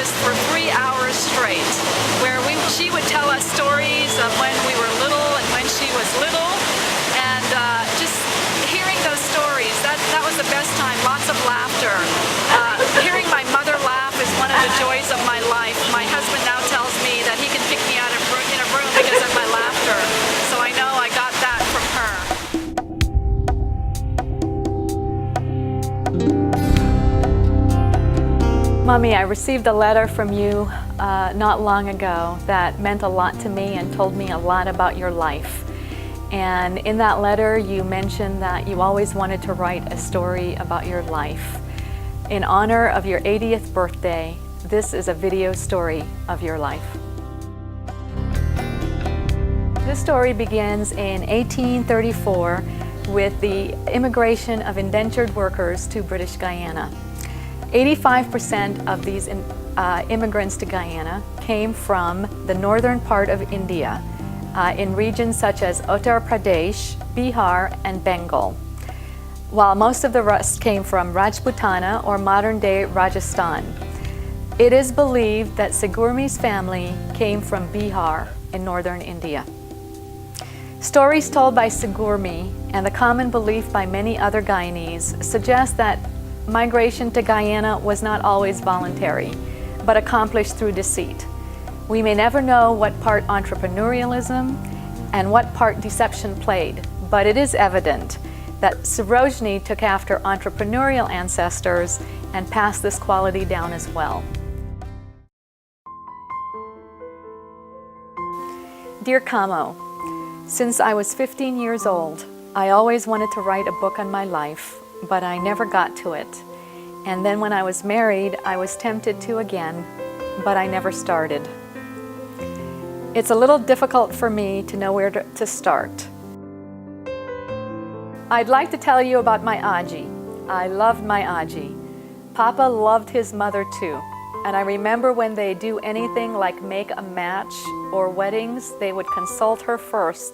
breakfast for 3 hours straight, where she would tell us stories of when we were little and when she was little, and just hearing those stories, that was the best time. Lots of laughter. Hearing my mother laugh is one of the joys of my life. My husband now tells me that he can pick me out in a room because of my laughter, so I know I got that from her. Mommy, I received a letter from you not long ago that meant a lot to me and told me a lot about your life. And in that letter, you mentioned that you always wanted to write a story about your life. In honor of your 80th birthday, this is a video story of your life. This story begins in 1834 with the immigration of indentured workers to British Guyana. 85% of these immigrants to Guyana came from the northern part of India, in regions such as Uttar Pradesh, Bihar, and Bengal, while most of the rest came from Rajputana or modern-day Rajasthan. It is believed that Sigurmi's family came from Bihar in northern India. Stories told by Sigurmi and the common belief by many other Guyanese suggest that migration to Guyana was not always voluntary, but accomplished through deceit. We may never know what part entrepreneurialism and what part deception played, but it is evident that Sarojini took after entrepreneurial ancestors and passed this quality down as well. Dear Kamo, since I was 15 years old, I always wanted to write a book on my life, but I never got to it. And then when I was married, I was tempted to again, but I never started. It's a little difficult for me to know where to start. I'd like to tell you about my Aji. I loved my Aji. Papa loved his mother too. And I remember when they do anything like make a match or weddings, they would consult her first,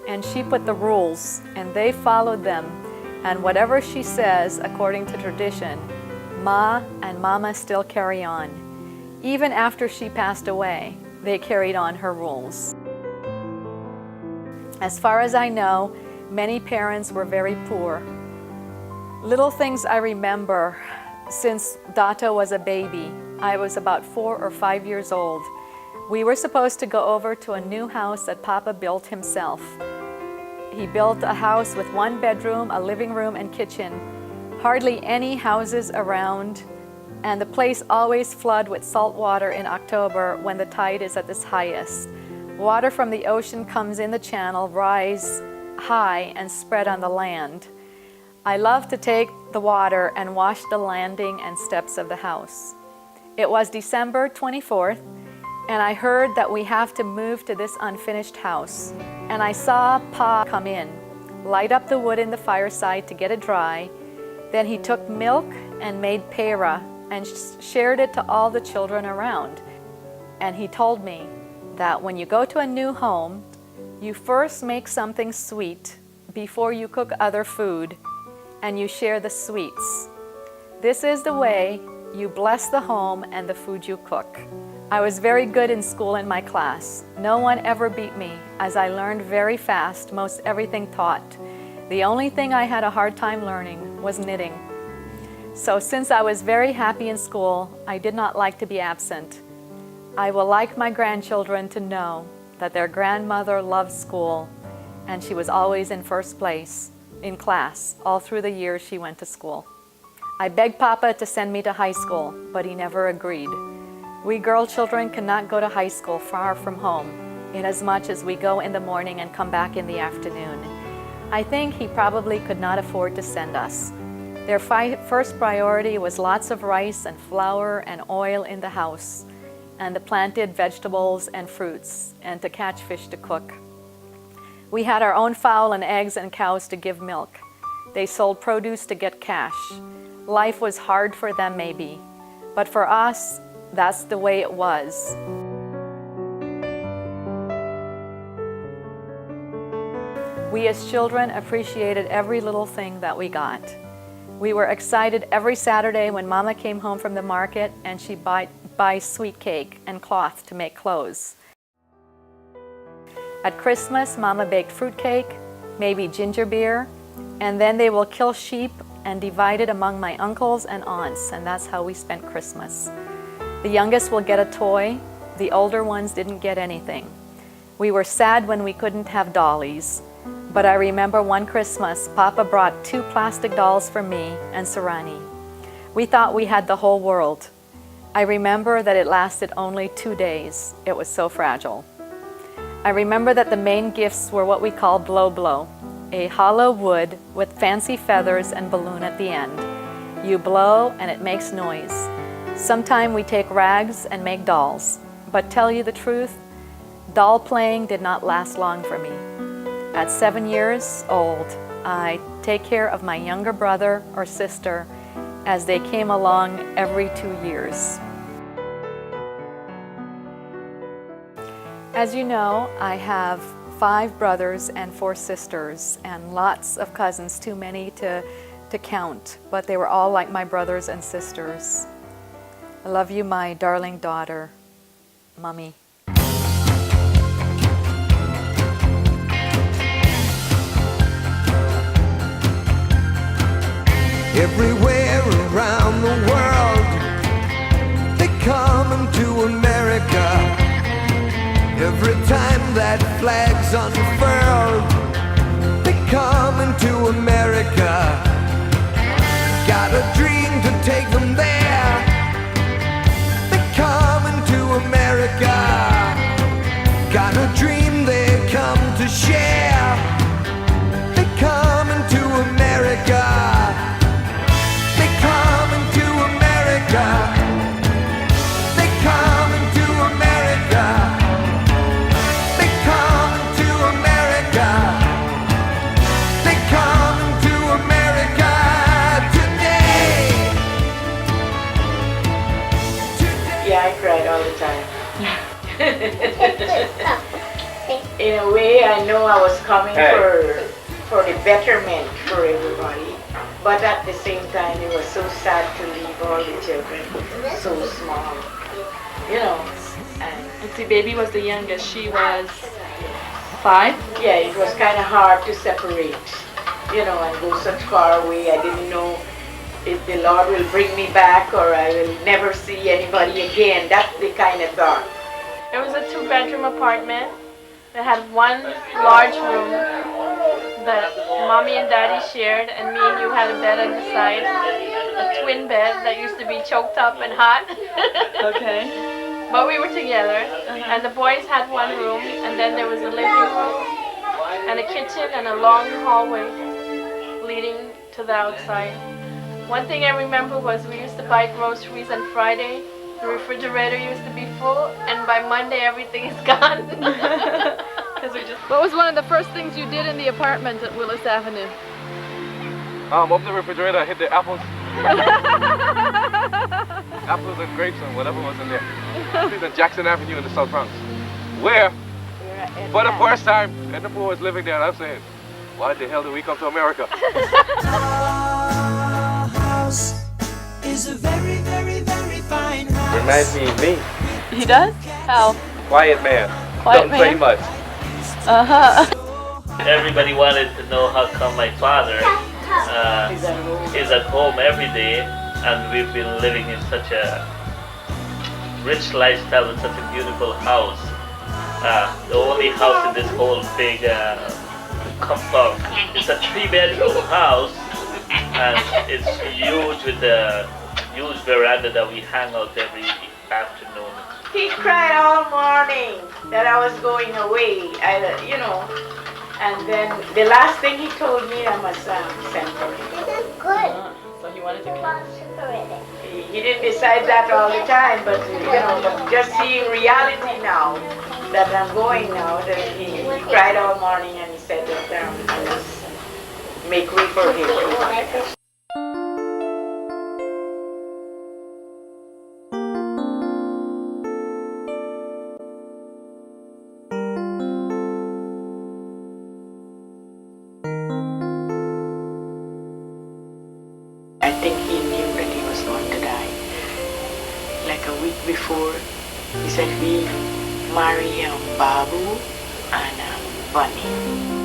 and she put the rules, and they followed them. And whatever she says, according to tradition, Ma and Mama still carry on. Even after she passed away, they carried on her rules. As far as I know, many parents were very poor. Little things I remember, since Dato was a baby, I was about 4 or 5 years old. We were supposed to go over to a new house that Papa built himself. He built a house with 1 bedroom, a living room, and kitchen. Hardly any houses around, and the place always floods with salt water in October when the tide is at its highest. Water from the ocean comes in the channel, rise high, and spread on the land. I loved to take the water and wash the landing and steps of the house. It was December 24th, and I heard that we have to move to this unfinished house. And I saw Pa come in, light up the wood in the fireside to get it dry. Then he took milk and made pera and shared it to all the children around. And he told me that when you go to a new home, you first make something sweet before you cook other food, and you share the sweets. This is the way you bless the home and the food you cook. I was very good in school in my class. No one ever beat me, as I learned very fast most everything taught. The only thing I had a hard time learning was knitting. So since I was very happy in school, I did not like to be absent. I would like my grandchildren to know that their grandmother loved school, and she was always in first place in class all through the years she went to school. I begged Papa to send me to high school, but he never agreed. We girl children cannot go to high school far from home, inasmuch as we go in the morning and come back in the afternoon. I think he probably could not afford to send us. Their first priority was lots of rice and flour and oil in the house, and the planted vegetables and fruits, and to catch fish to cook. We had our own fowl and eggs and cows to give milk. They sold produce to get cash. Life was hard for them maybe, but for us, that's the way it was. We as children appreciated every little thing that we got. We were excited every Saturday when Mama came home from the market and she buy sweet cake and cloth to make clothes. At Christmas, Mama baked fruit cake, maybe ginger beer, and then they will kill sheep and divide it among my uncles and aunts, and that's how we spent Christmas. The youngest will get a toy, the older ones didn't get anything. We were sad when we couldn't have dollies, but I remember one Christmas, Papa brought 2 plastic dolls for me and Sarani. We thought we had the whole world. I remember that it lasted only 2 days. It was so fragile. I remember that the main gifts were what we call blow-blow, a hollow wood with fancy feathers and balloon at the end. You blow and it makes noise. Sometime we take rags and make dolls. But tell you the truth, doll playing did not last long for me. At 7 years old, I take care of my younger brother or sister as they came along every 2 years. As you know, I have 5 brothers and 4 sisters and lots of cousins, too many to count, but they were all like my brothers and sisters. I love you, my darling daughter, Mommy. Everywhere around the world, they come to America. Every time that flag's unfurled, they come into America. Got a dream to take them there. They come into America. Got a dream they come to share. They come into America. They come into America. They come into America. They come into America. They come into America today. Yeah, I cried all the time. In a way, I know I was coming for the betterment for everybody. But at the same time, it was so sad to leave all the children so small, you know. And see, baby was the youngest. She was 5? Yeah, it was kind of hard to separate, you know, and go such far away. I didn't know if the Lord will bring me back or I will never see anybody again. That's the kind of thought. It was a 2-bedroom apartment. It had one large room that Mommy and Daddy shared, and me and you had a bed on the side, a twin bed that used to be choked up and hot. Okay. But we were together, and the boys had one room, and then there was a living room, and a kitchen, and a long hallway leading to the outside. One thing I remember was we used to buy groceries on Friday. The refrigerator used to be full, and by Monday everything is gone. What was one of the first things you did in the apartment at Willis Avenue? Open the refrigerator, I hit the apples. Apples and grapes and whatever was in there. This is on Jackson Avenue in the South Bronx. Where, for the first time, Edna Poole was living there, and I'm saying, why the hell did we come to America? Our house is a very, very, very fine house. Reminds me of me. He does? How? Quiet man. Quiet Don't say man? much. Everybody wanted to know how come my father is at home every day, and we've been living in such a rich lifestyle with such a beautiful house. The only house in this whole big compound. It's a 3-bedroom house, and it's huge with a huge veranda that we hang out every afternoon. He cried all morning that I was going away, you know. And then the last thing he told me, I must send for him. So he wanted to come. He didn't decide that all the time, but you know, but just seeing reality now that I'm going now, that he cried all morning and he said that I must make way for him. I think he knew that he was going to die. Like a week before. He said we marry Babu and Bunny.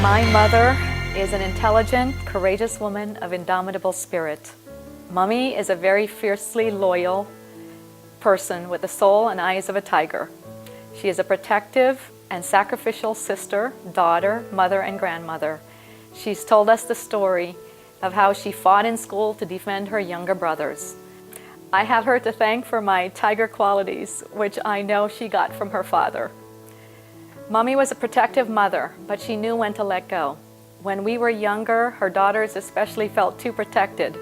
My mother is an intelligent, courageous woman of indomitable spirit. Mummy is a very fiercely loyal person with the soul and eyes of a tiger. She is a protective and sacrificial sister, daughter, mother, and grandmother. She's told us the story of how she fought in school to defend her younger brothers. I have her to thank for my tiger qualities, which I know she got from her father. Mummy was a protective mother, but she knew when to let go. When we were younger, her daughters especially felt too protected,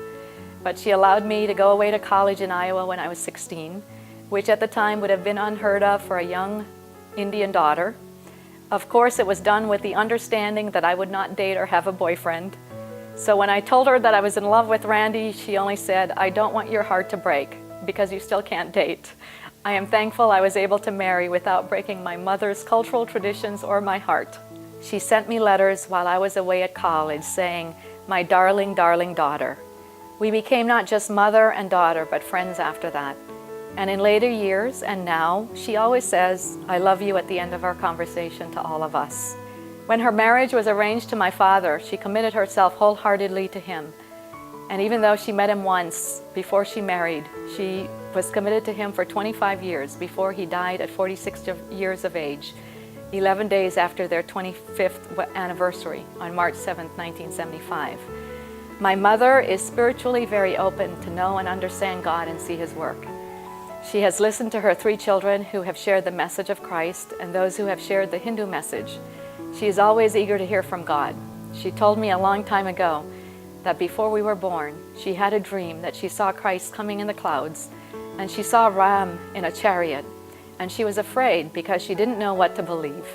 but she allowed me to go away to college in Iowa when I was 16, which at the time would have been unheard of for a young Indian daughter. Of course, it was done with the understanding that I would not date or have a boyfriend. So when I told her that I was in love with Randy, she only said, "I don't want your heart to break, because you still can't date." I am thankful I was able to marry without breaking my mother's cultural traditions or my heart. She sent me letters while I was away at college saying, "My darling, darling daughter." We became not just mother and daughter, but friends after that. And in later years, and now, she always says, "I love you" at the end of our conversation to all of us. When her marriage was arranged to my father, she committed herself wholeheartedly to him. And even though she met him once before she married, she was committed to him for 25 years before he died at 46 years of age, 11 days after their 25th anniversary on March 7th, 1975. My mother is spiritually very open to know and understand God and see His work. She has listened to her 3 children who have shared the message of Christ and those who have shared the Hindu message. She is always eager to hear from God. She told me a long time ago that before we were born, she had a dream that she saw Christ coming in the clouds, and she saw Ram in a chariot, and she was afraid because she didn't know what to believe.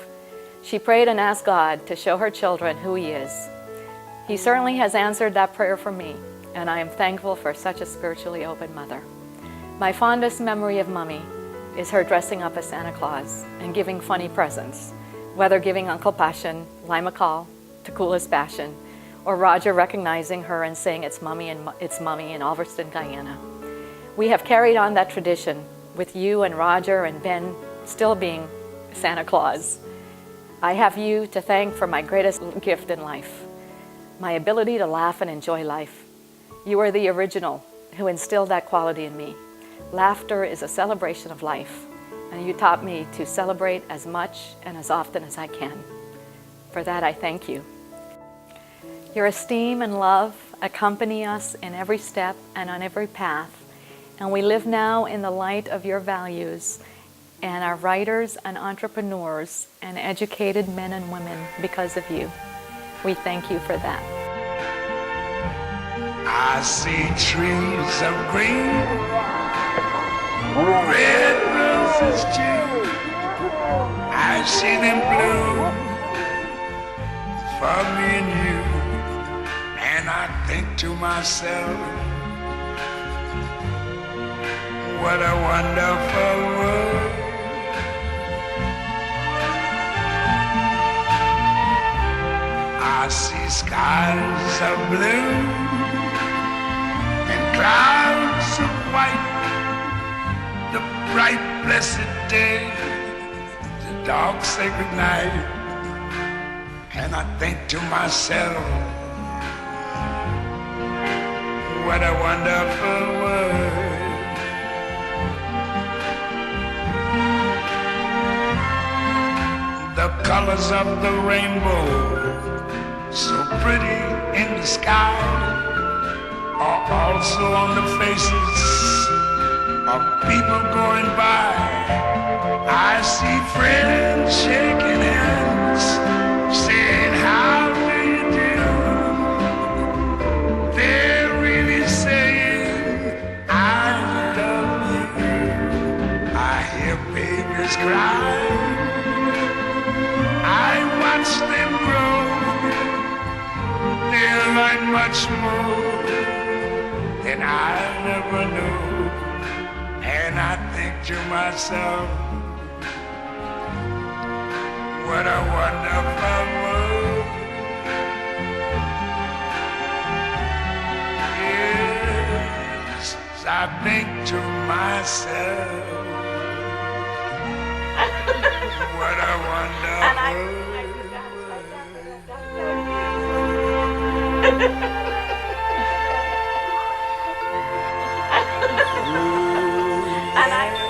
She prayed and asked God to show her children who He is. He certainly has answered that prayer for me, and I am thankful for such a spiritually open mother. My fondest memory of Mummy is her dressing up as Santa Claus and giving funny presents, whether giving Uncle Passion, Lima Call, to cool his passion, or Roger recognizing her and saying it's Mummy in Ulverston, Guyana. We have carried on that tradition with you and Roger and Ben still being Santa Claus. I have you to thank for my greatest gift in life, my ability to laugh and enjoy life. You are the original who instilled that quality in me. Laughter is a celebration of life, and you taught me to celebrate as much and as often as I can. For that, I thank you. Your esteem and love accompany us in every step and on every path, and we live now in the light of your values and are writers and entrepreneurs and educated men and women because of you. We thank you for that. I see trees of green, red roses too. I see them bloom for me and you. And I think to myself, what a wonderful world. I see skies of blue and clouds of white, the bright blessed day, the dark sacred night. And I think to myself, what a wonderful world. The colors of the rainbow, so pretty in the sky, are also on the faces of people going by. I see friends shaking hands, saying, how do you do? They're really saying, I love you. I hear much more than I never knew. And I think to myself, what a wonderful world. Yes, I think to myself, what a wonderful world. And I